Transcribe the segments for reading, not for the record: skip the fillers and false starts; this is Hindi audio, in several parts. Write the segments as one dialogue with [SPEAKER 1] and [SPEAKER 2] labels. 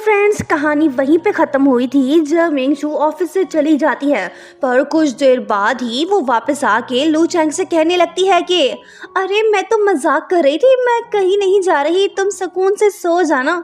[SPEAKER 1] फ्रेंड्स, कहानी वहीं पे ख़त्म हुई थी जब मिंगशू ऑफिस से चली जाती है। पर कुछ देर बाद ही वो वापस आके लू चैंग से कहने लगती है कि अरे मैं तो मजाक कर रही थी, मैं कहीं नहीं जा रही, तुम सुकून से सो जाना।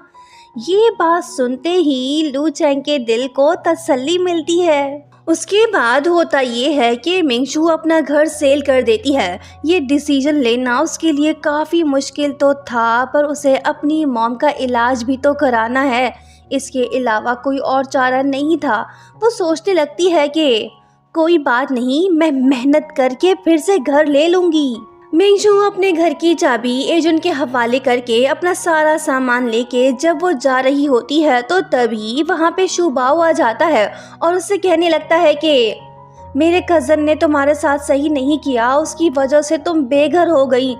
[SPEAKER 1] ये बात सुनते ही लू चैंग के दिल को तसल्ली मिलती है। उसके बाद होता ये है कि मिंगशू अपना घर सेल कर देती है। ये डिसीजन लेना उसके लिए काफ़ी मुश्किल तो था, पर उसे अपनी मॉम का इलाज भी तो कराना है, इसके अलावा कोई और चारा नहीं था। वो सोचने लगती है कि कोई बात नहीं, मैं मेहनत करके फिर से घर ले लूँगी। मिंगशू अपने घर की चाबी एजेंट के हवाले करके अपना सारा सामान लेके जब वो जा रही होती है तो तभी वहाँ पे शुबाओ आ जाता है और उससे कहने लगता है कि मेरे कज़न ने तुम्हारे साथ सही नहीं किया, उसकी वजह से तुम बेघर हो गई।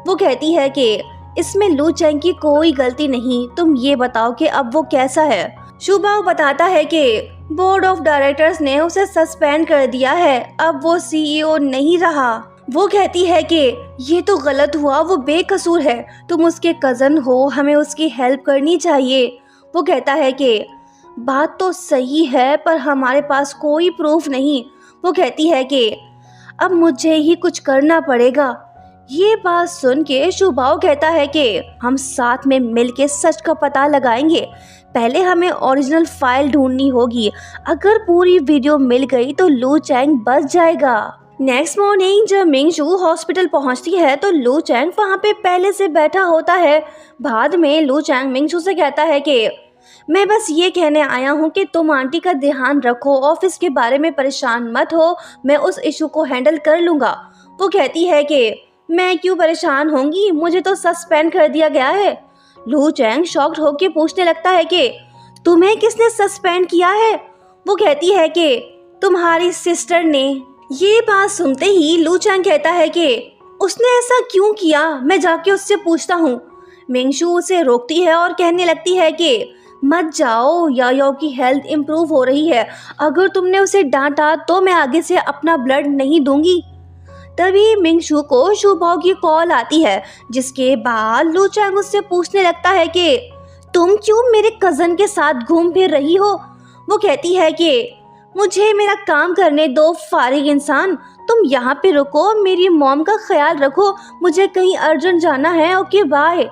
[SPEAKER 1] वो कहती है कि इसमें लू चैंग की कोई गलती नहीं, तुम ये बताओ कि अब वो कैसा है। शुबाओ बताता है कि बोर्ड ऑफ डायरेक्टर्स ने उसे सस्पेंड कर दिया है, अब वो CEO नहीं रहा। वो कहती है कि ये तो गलत हुआ, वो बेकसूर है, तुम उसके कज़न हो, हमें उसकी हेल्प करनी चाहिए। वो कहता है कि बात तो सही है पर हमारे पास कोई प्रूफ नहीं। वो कहती है कि अब मुझे ही कुछ करना पड़ेगा। ये बात सुन के शुबाओ कहता है कि हम साथ में मिलके सच का पता लगाएंगे। पहले हमें ओरिजिनल फाइल ढूंढनी होगी, अगर पूरी वीडियो मिल गई तो लू चैंग बच जाएगा। नेक्स्ट मॉर्निंग जब मिंगशू हॉस्पिटल पहुंचती है तो लू चैंग वहाँ पे पहले से बैठा होता है। बाद में लू चैंग मिंगशू से कहता है कि मैं बस ये कहने आया हूँ कि तुम आंटी का ध्यान रखो, ऑफिस के बारे में परेशान मत हो, मैं उस इशू को हैंडल कर लूँगा। वो कहती है कि मैं क्यों परेशान होंगी, मुझे तो सस्पेंड कर दिया गया है। लू चैंग शॉक्ड होकर पूछने लगता है कि तुम्हें किसने सस्पेंड किया है। वो कहती है कि तुम्हारी सिस्टर ने। ये बात सुनते ही लू चैंग कहता है कि उसने ऐसा क्यों किया, मैं जाके उससे पूछता हूँ। मिंगशू उसे रोकती है और कहने लगती है कि मत जाओ, याओ की हेल्थ इम्प्रूव हो रही है, अगर तुमने उसे डांटा तो मैं आगे से अपना ब्लड नहीं दूंगी। तभी मिंगशू को शुबाओ की कॉल आती है, जिसके बाद लू चैंग उससे पूछने लगता है कि तुम क्यों मेरे कज़न के साथ घूम फिर रही हो। वो कहती है कि मुझे मेरा काम करने दो फारिग इंसान, तुम यहाँ पे रुको, मेरी मॉम का ख्याल रखो, मुझे कहीं अर्जेंट जाना है, ओके बाय।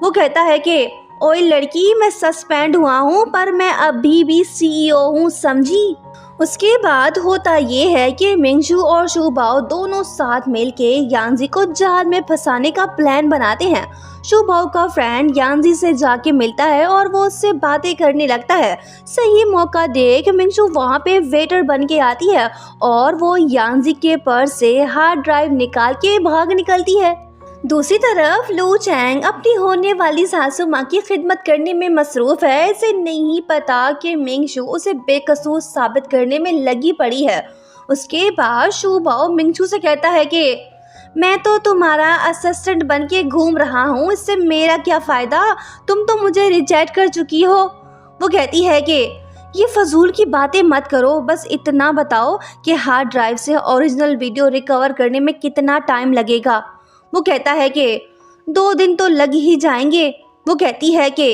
[SPEAKER 1] वो कहता है कि ओए लड़की, मैं सस्पेंड हुआ हूँ पर मैं अभी भी CEO हूँ, समझी। उसके बाद होता ये है कि मिंगशू और शुबाओ दोनों साथ मिलके यांजी को जाल में फंसाने का प्लान बनाते हैं। शुबाओ का फ्रेंड यांजी से जाके मिलता है और वो उससे बातें करने लगता है। सही मौका देख मिंगशू वहाँ पे वेटर बन के आती है और वो यांजी के पर्स से हार्ड ड्राइव निकाल के भाग निकलती है। दूसरी तरफ लू चैंग अपनी होने वाली सासू माँ की खिदमत करने में मसरूफ है। इसे नहीं पता कि मिंगशू उसे बेकसूर साबित करने में लगी पड़ी है। उसके बाद शुबाओ मिंगशू से कहता है कि मैं तो तुम्हारा असिस्टेंट बन के घूम रहा हूँ, इससे मेरा क्या फ़ायदा, तुम तो मुझे रिजेक्ट कर चुकी हो। वो कहती है कि ये फजूल की बातें मत करो, बस इतना बताओ कि हार्ड ड्राइव से ओरिजिनल वीडियो रिकवर करने में कितना टाइम लगेगा। वो कहता है कि 2 दिन तो लग ही जाएंगे। वो कहती है कि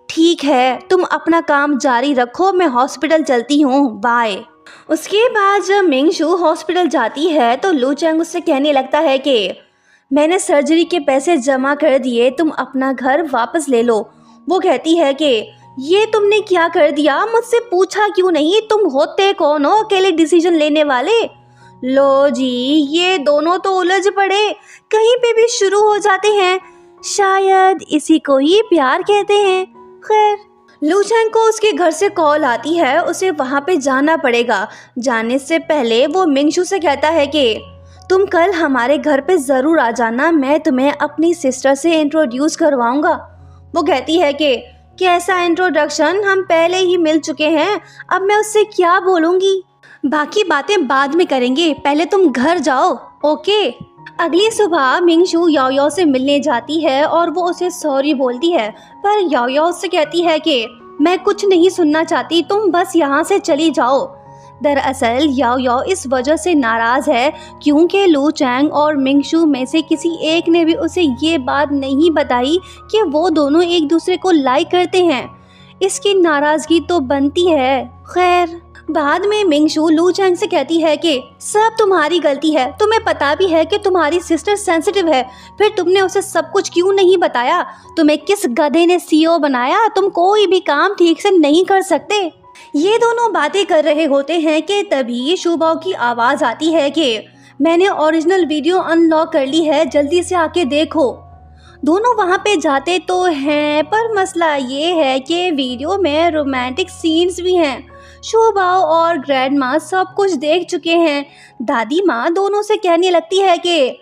[SPEAKER 1] ठीक है, तुम अपना काम जारी रखो, मैं हॉस्पिटल चलती हूँ, बाय। उसके बाद जब मिंगशू हॉस्पिटल जाती है तो लू चैंग उससे कहने लगता है कि मैंने सर्जरी के पैसे जमा कर दिए, तुम अपना घर वापस ले लो। वो कहती है कि ये तुमने क्या कर दिया, मुझसे पूछा क्यों नहीं, तुम होते कौन हो अकेले डिसीजन लेने वाले। लो जी, ये दोनों तो उलझ पड़े, कहीं पे भी शुरू हो जाते हैं, शायद इसी को ही प्यार कहते हैं। खैर, लू चैंग को उसके घर से कॉल आती है, उसे वहाँ पे जाना पड़ेगा। जाने से पहले वो मिंगशू से कहता है कि तुम कल हमारे घर पे ज़रूर आ जाना, मैं तुम्हें अपनी सिस्टर से इंट्रोड्यूस करवाऊँगा। वो कहती है कि कैसा इंट्रोडक्शन, हम पहले ही मिल चुके हैं, अब मैं उससे क्या बोलूँगी, बाकी बातें बाद में करेंगे, पहले तुम घर जाओ, ओके। अगली सुबह मिंगशू याओ से मिलने जाती है और वो उसे सॉरी बोलती है, पर याओ उससे कहती है कि मैं कुछ नहीं सुनना चाहती, तुम बस यहाँ से चली जाओ। दरअसल याओ इस वजह से नाराज़ है क्योंकि लू चैंग और मिंगशू में से किसी एक ने भी उसे ये बात नहीं बताई कि वो दोनों एक दूसरे को लाइक करते हैं। इसकी नाराजगी तो बनती है। खैर, बाद में मिंगशू लू चैंग से कहती है कि सब तुम्हारी गलती है, तुम्हें पता भी है कि तुम्हारी सिस्टर सेंसिटिव है, फिर तुमने उसे सब कुछ क्यों नहीं बताया? तुम्हें किस गधे ने सीईओ बनाया? तुम कोई भी काम ठीक से नहीं कर सकते। ये दोनों बातें कर रहे होते हैं कि तभी शुबाओ की आवाज़ आती है कि मैंने ओरिजिनल वीडियो अनलॉक कर ली है, जल्दी से आके देखो। दोनों वहाँ पे जाते तो हैं, पर मसला ये है कि वीडियो में रोमांटिक सीन्स भी हैं। शुबाओ और ग्रैंड माँ सब कुछ देख चुके हैं। दादी माँ दोनों से कहने लगती है कि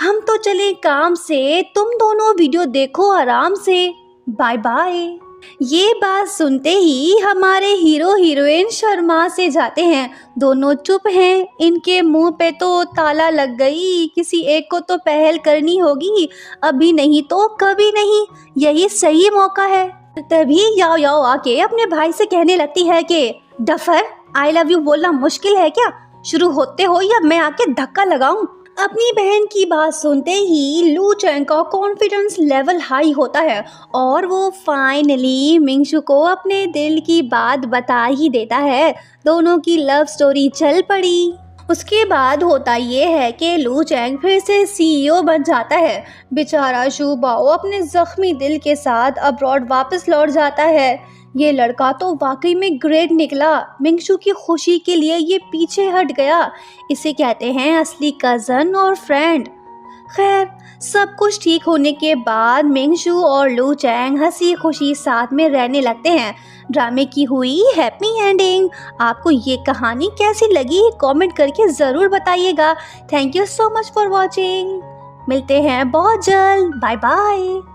[SPEAKER 1] हम तो चले काम से, तुम दोनों वीडियो देखो आराम से, बाय बाय। ये बात सुनते ही हमारे हीरो हीरोइन शर्मा से जाते हैं। दोनों चुप हैं, इनके मुंह पे तो ताला लग गई। किसी एक को तो पहल करनी होगी, अभी नहीं तो कभी नहीं, यही सही मौका है। तभी याओ याओ आके अपने भाई से कहने लगती है कि डफर, आई लव यू बोलना मुश्किल है क्या? शुरू होते हो या मैं आके धक्का लगाऊं? अपनी बहन की बात सुनते ही लू चैंग का कॉन्फिडेंस लेवल हाई होता है और वो फाइनली मिंगशू को अपने दिल की बात बता ही देता है। दोनों की लव स्टोरी चल पड़ी। उसके बाद होता ये है कि लू चैंग फिर से सीईओ बन जाता है। बेचारा शुबाओ अपने जख्मी दिल के साथ अब्रॉड वापस लौट जाता है। ये लड़का तो वाकई में ग्रेट निकला। मिंगशू की खुशी के लिए ये पीछे हट गया। इसे कहते हैं असली कज़न और फ्रेंड। खैर, सब कुछ ठीक होने के बाद मिंगशू और लू चैंग हंसी खुशी साथ में रहने लगते हैं। ड्रामे की हुई हैप्पी एंडिंग। आपको ये कहानी कैसी लगी कमेंट करके ज़रूर बताइएगा। Thank you so much for watching. मिलते हैं बहुत जल्द। Bye bye.